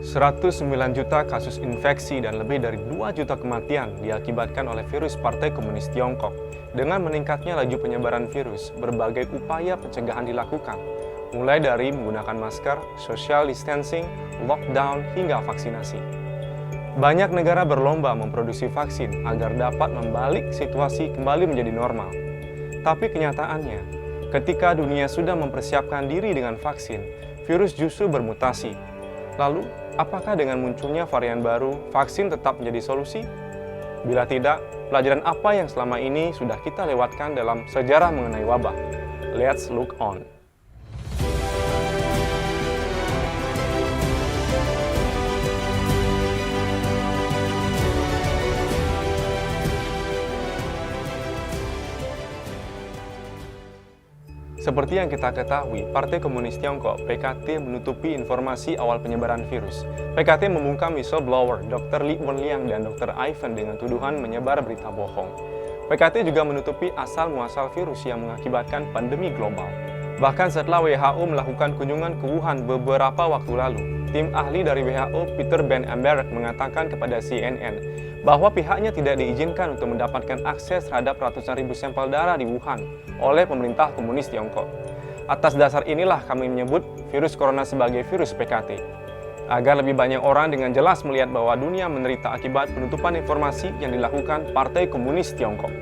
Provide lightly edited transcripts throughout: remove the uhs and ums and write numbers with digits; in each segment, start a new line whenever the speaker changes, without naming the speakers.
109 juta kasus infeksi dan lebih dari 2 juta kematian diakibatkan oleh virus Partai Komunis Tiongkok. Dengan meningkatnya laju penyebaran virus, berbagai upaya pencegahan dilakukan, mulai dari menggunakan masker, social distancing, lockdown, hingga vaksinasi. Banyak negara berlomba memproduksi vaksin agar dapat membalik situasi kembali menjadi normal. Tapi kenyataannya, ketika dunia sudah mempersiapkan diri dengan vaksin, virus justru bermutasi. Lalu, apakah dengan munculnya varian baru, vaksin tetap menjadi solusi? Bila tidak, pelajaran apa yang selama ini sudah kita lewatkan dalam sejarah mengenai wabah? Let's look on. Seperti yang kita ketahui, Partai Komunis Tiongkok (PKT) menutupi informasi awal penyebaran virus. PKT membungkam whistleblower Dr. Li Wenliang dan Dr. Ivan dengan tuduhan menyebar berita bohong. PKT juga menutupi asal-muasal virus yang mengakibatkan pandemi global. Bahkan setelah WHO melakukan kunjungan ke Wuhan beberapa waktu lalu, tim ahli dari WHO Peter Ben Embarek mengatakan kepada CNN bahwa pihaknya tidak diizinkan untuk mendapatkan akses terhadap ratusan ribu sampel darah di Wuhan oleh pemerintah komunis Tiongkok. Atas dasar inilah kami menyebut virus corona sebagai virus PKT, agar lebih banyak orang dengan jelas melihat bahwa dunia menderita akibat penutupan informasi yang dilakukan Partai Komunis Tiongkok.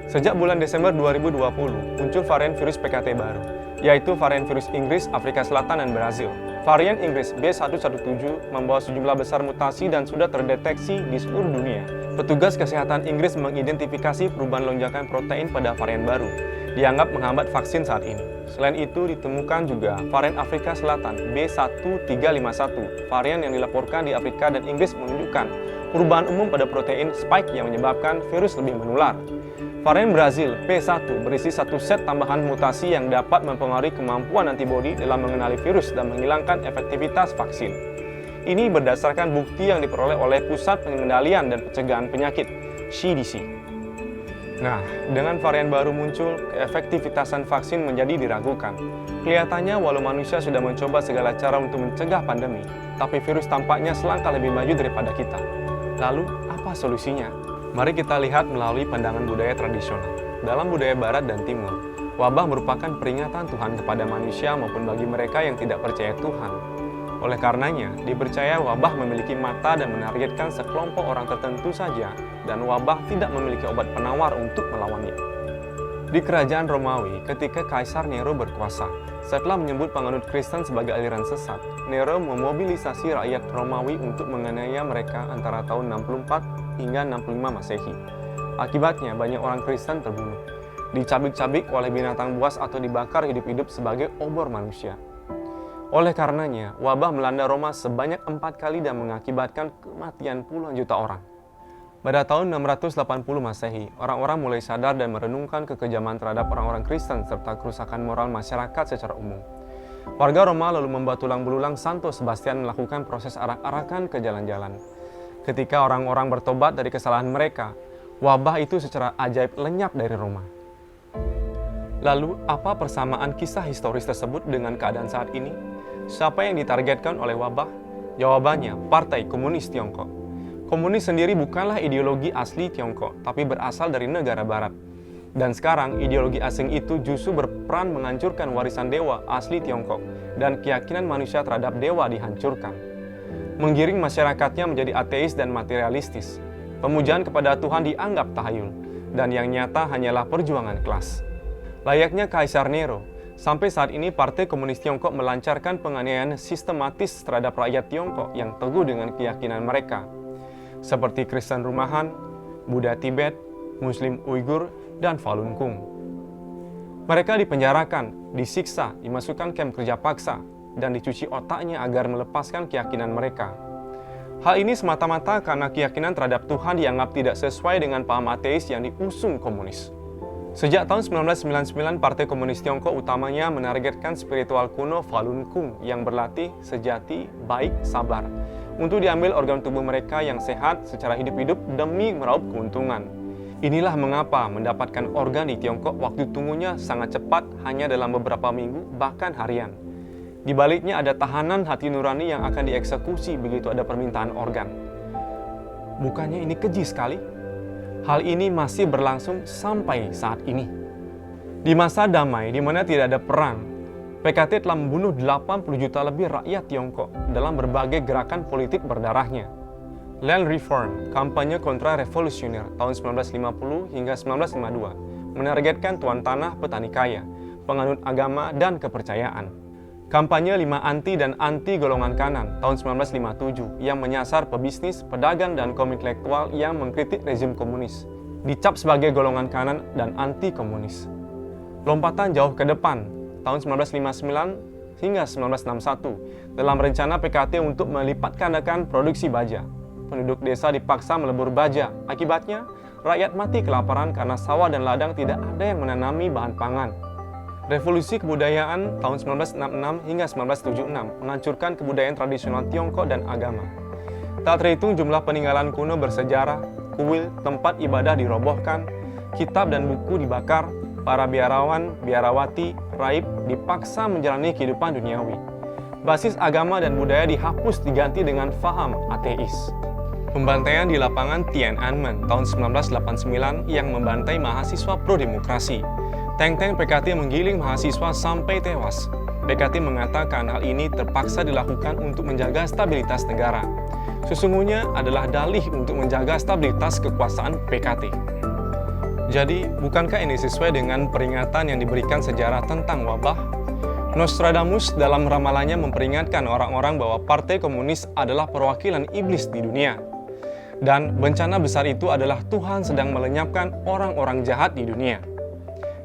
Sejak bulan Desember 2020, muncul varian virus PKT baru, yaitu varian virus Inggris, Afrika Selatan, dan Brazil. Varian Inggris B117 membawa sejumlah besar mutasi dan sudah terdeteksi di seluruh dunia. Petugas kesehatan Inggris mengidentifikasi perubahan lonjakan protein pada varian baru, dianggap menghambat vaksin saat ini. Selain itu, ditemukan juga varian Afrika Selatan B1351. Varian yang dilaporkan di Afrika dan Inggris menunjukkan perubahan umum pada protein spike yang menyebabkan virus lebih menular. Varian Brazil P1 berisi satu set tambahan mutasi yang dapat mempengaruhi kemampuan antibodi dalam mengenali virus dan menghilangkan efektivitas vaksin. Ini berdasarkan bukti yang diperoleh oleh Pusat Pengendalian dan Pencegahan Penyakit (CDC). Nah, dengan varian baru muncul, keefektivitasan vaksin menjadi diragukan. Kelihatannya walau manusia sudah mencoba segala cara untuk mencegah pandemi, tapi virus tampaknya selangkah lebih maju daripada kita. Lalu, apa solusinya? Mari kita lihat melalui pandangan budaya tradisional. Dalam budaya Barat dan Timur, wabah merupakan peringatan Tuhan kepada manusia maupun bagi mereka yang tidak percaya Tuhan. Oleh karenanya, dipercaya wabah memiliki mata dan menargetkan sekelompok orang tertentu saja, dan wabah tidak memiliki obat penawar untuk melawannya. Di kerajaan Romawi, ketika Kaisar Nero berkuasa, setelah menyebut penganut Kristen sebagai aliran sesat, Nero memobilisasi rakyat Romawi untuk menganiaya mereka antara tahun 64 hingga 65 Masehi. Akibatnya, banyak orang Kristen terbunuh, dicabik-cabik oleh binatang buas atau dibakar hidup-hidup sebagai obor manusia. Oleh karenanya, wabah melanda Roma sebanyak 4 kali dan mengakibatkan kematian puluhan juta orang. Pada tahun 680 Masehi, orang-orang mulai sadar dan merenungkan kekejaman terhadap orang-orang Kristen serta kerusakan moral masyarakat secara umum. Warga Roma lalu membuat tulang belulang Santo Sebastian melakukan proses arak-arakan ke jalan-jalan. Ketika orang-orang bertobat dari kesalahan mereka, wabah itu secara ajaib lenyap dari Roma. Lalu, apa persamaan kisah historis tersebut dengan keadaan saat ini? Siapa yang ditargetkan oleh wabah? Jawabannya, Partai Komunis Tiongkok. Komunis sendiri bukanlah ideologi asli Tiongkok, tapi berasal dari negara barat. Dan sekarang, ideologi asing itu justru berperan menghancurkan warisan dewa asli Tiongkok, dan keyakinan manusia terhadap dewa dihancurkan. Menggiring masyarakatnya menjadi ateis dan materialistis. Pemujaan kepada Tuhan dianggap tahayul, dan yang nyata hanyalah perjuangan kelas. Layaknya Kaisar Nero, sampai saat ini Partai Komunis Tiongkok melancarkan penganiayaan sistematis terhadap rakyat Tiongkok yang teguh dengan keyakinan mereka, seperti Kristen rumahan, Buddha Tibet, Muslim Uighur, dan Falun Gong. Mereka dipenjarakan, disiksa, dimasukkan kamp kerja paksa, dan dicuci otaknya agar melepaskan keyakinan mereka. Hal ini semata-mata karena keyakinan terhadap Tuhan dianggap tidak sesuai dengan paham ateis yang diusung komunis. Sejak tahun 1999, Partai Komunis Tiongkok utamanya menargetkan spiritual kuno Falun Gong yang berlatih sejati, baik, sabar, untuk diambil organ tubuh mereka yang sehat secara hidup-hidup demi meraup keuntungan. Inilah mengapa mendapatkan organ di Tiongkok waktu tunggunya sangat cepat, hanya dalam beberapa minggu, bahkan harian. Di baliknya ada tahanan hati nurani yang akan dieksekusi begitu ada permintaan organ. Bukannya ini keji sekali? Hal ini masih berlangsung sampai saat ini. Di masa damai di mana tidak ada perang, PKT telah membunuh 80 juta lebih rakyat Tiongkok dalam berbagai gerakan politik berdarahnya. Land Reform, kampanye kontra-revolusioner tahun 1950 hingga 1952, menargetkan tuan tanah petani kaya, penganut agama dan kepercayaan. Kampanye 5 anti dan anti golongan kanan tahun 1957 yang menyasar pebisnis, pedagang, dan kaum intelektual yang mengkritik rezim komunis, dicap sebagai golongan kanan dan anti komunis. Lompatan jauh ke depan tahun 1959 hingga 1961 dalam rencana PKT untuk melipat gandakan produksi baja. Penduduk desa dipaksa melebur baja. Akibatnya, rakyat mati kelaparan karena sawah dan ladang tidak ada yang menanami bahan pangan. Revolusi kebudayaan tahun 1966 hingga 1976 menghancurkan kebudayaan tradisional Tiongkok dan agama. Tak terhitung jumlah peninggalan kuno bersejarah, kuil, tempat ibadah dirobohkan, kitab dan buku dibakar, para biarawan, biarawati, raib dipaksa menjalani kehidupan duniawi. Basis agama dan budaya dihapus diganti dengan faham ateis. Pembantaian di lapangan Tiananmen tahun 1989 yang membantai mahasiswa pro-demokrasi. Tank-tank PKT menggiling mahasiswa sampai tewas. PKT mengatakan hal ini terpaksa dilakukan untuk menjaga stabilitas negara. Sesungguhnya adalah dalih untuk menjaga stabilitas kekuasaan PKT. Jadi, bukankah ini sesuai dengan peringatan yang diberikan sejarah tentang wabah? Nostradamus dalam ramalannya memperingatkan orang-orang bahwa Partai Komunis adalah perwakilan iblis di dunia. Dan bencana besar itu adalah Tuhan sedang melenyapkan orang-orang jahat di dunia,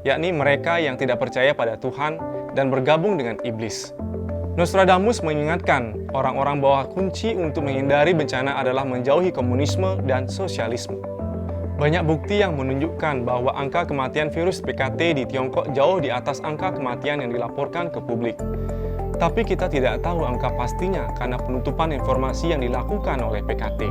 yakni mereka yang tidak percaya pada Tuhan dan bergabung dengan iblis. Nostradamus mengingatkan orang-orang bahwa kunci untuk menghindari bencana adalah menjauhi komunisme dan sosialisme. Banyak bukti yang menunjukkan bahwa angka kematian virus PKT di Tiongkok jauh di atas angka kematian yang dilaporkan ke publik. Tapi kita tidak tahu angka pastinya karena penutupan informasi yang dilakukan oleh PKT.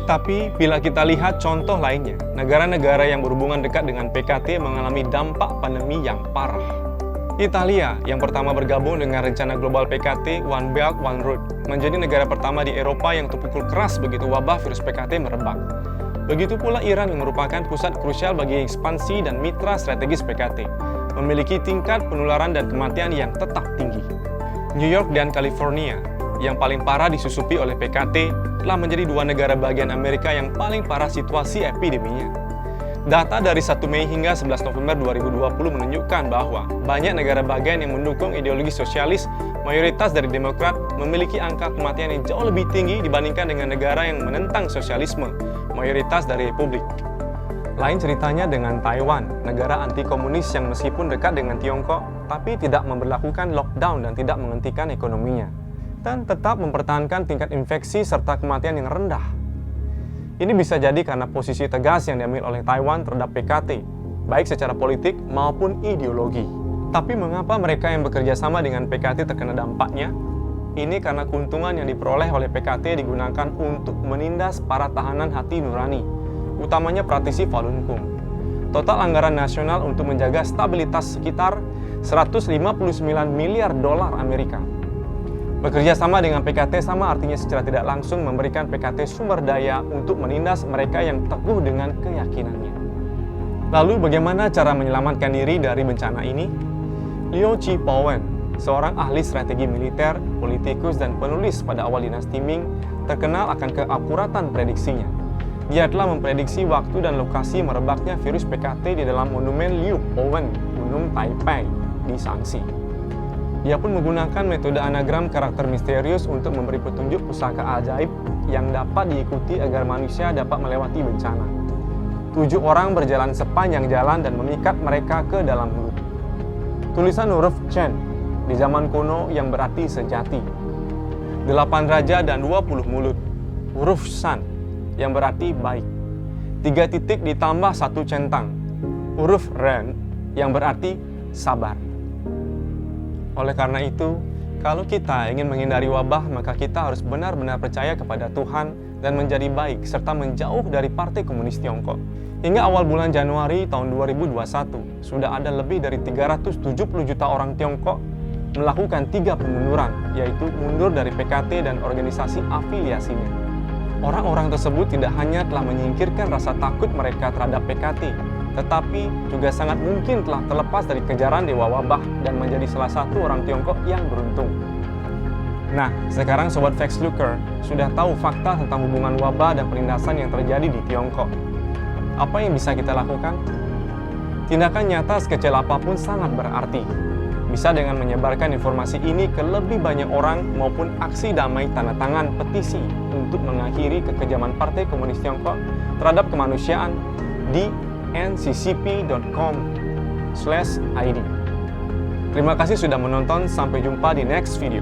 Tapi bila kita lihat contoh lainnya, negara-negara yang berhubungan dekat dengan PKT mengalami dampak pandemi yang parah. Italia yang pertama bergabung dengan rencana global PKT One Belt One Road menjadi negara pertama di Eropa yang terpukul keras begitu wabah virus PKT merebak. Begitu pula Iran yang merupakan pusat krusial bagi ekspansi dan mitra strategis PKT, memiliki tingkat penularan dan kematian yang tetap tinggi. New York dan California yang paling parah disusupi oleh PKT telah menjadi dua negara bagian Amerika yang paling parah situasi epideminya. Data dari 1 Mei hingga 11 November 2020 menunjukkan bahwa banyak negara bagian yang mendukung ideologi sosialis, mayoritas dari Demokrat, memiliki angka kematian yang jauh lebih tinggi dibandingkan dengan negara yang menentang sosialisme, mayoritas dari Republik. Lain ceritanya dengan Taiwan, negara anti-komunis yang meskipun dekat dengan Tiongkok, tapi tidak memberlakukan lockdown dan tidak menghentikan ekonominya, dan tetap mempertahankan tingkat infeksi serta kematian yang rendah. Ini bisa jadi karena posisi tegas yang diambil oleh Taiwan terhadap PKT, baik secara politik maupun ideologi. Tapi mengapa mereka yang bekerja sama dengan PKT terkena dampaknya? Ini karena keuntungan yang diperoleh oleh PKT digunakan untuk menindas para tahanan hati nurani, utamanya praktisi Falun Gong. Total anggaran nasional untuk menjaga stabilitas sekitar 159 miliar dolar Amerika. Bekerja sama dengan PKT sama artinya secara tidak langsung memberikan PKT sumber daya untuk menindas mereka yang teguh dengan keyakinannya. Lalu bagaimana cara menyelamatkan diri dari bencana ini? Liu Chi-Powen, seorang ahli strategi militer, politikus, dan penulis pada awal dinasti Ming, terkenal akan keakuratan prediksinya. Dia telah memprediksi waktu dan lokasi merebaknya virus PKT di dalam monumen Liu Powen, Gunung Taipei, di Shaanxi. Dia pun menggunakan metode anagram karakter misterius untuk memberi petunjuk pusaka ajaib yang dapat diikuti agar manusia dapat melewati bencana. 7 orang berjalan sepanjang jalan dan memikat mereka ke dalam mulut. Tulisan huruf Chen di zaman kuno yang berarti sejati. 8 raja dan 20 mulut. Huruf San yang berarti baik. 3 titik ditambah 1 centang. Huruf Ren yang berarti sabar. Oleh karena itu, kalau kita ingin menghindari wabah, maka kita harus benar-benar percaya kepada Tuhan dan menjadi baik, serta menjauh dari Partai Komunis Tiongkok. Hingga awal bulan Januari tahun 2021, sudah ada lebih dari 370 juta orang Tiongkok melakukan 3 pemunduran, yaitu mundur dari PKT dan organisasi afiliasinya. Orang-orang tersebut tidak hanya telah menyingkirkan rasa takut mereka terhadap PKT, tetapi juga sangat mungkin telah terlepas dari kejaran dewa wabah dan menjadi salah satu orang Tiongkok yang beruntung. Nah, sekarang Sobat Facts Looker sudah tahu fakta tentang hubungan wabah dan penindasan yang terjadi di Tiongkok. Apa yang bisa kita lakukan? Tindakan nyata sekecil apapun sangat berarti. Bisa dengan menyebarkan informasi ini ke lebih banyak orang maupun aksi damai tanda tangan petisi untuk mengakhiri kekejaman Partai Komunis Tiongkok terhadap kemanusiaan di nccp.com/id. Terima kasih sudah menonton, sampai jumpa di next video.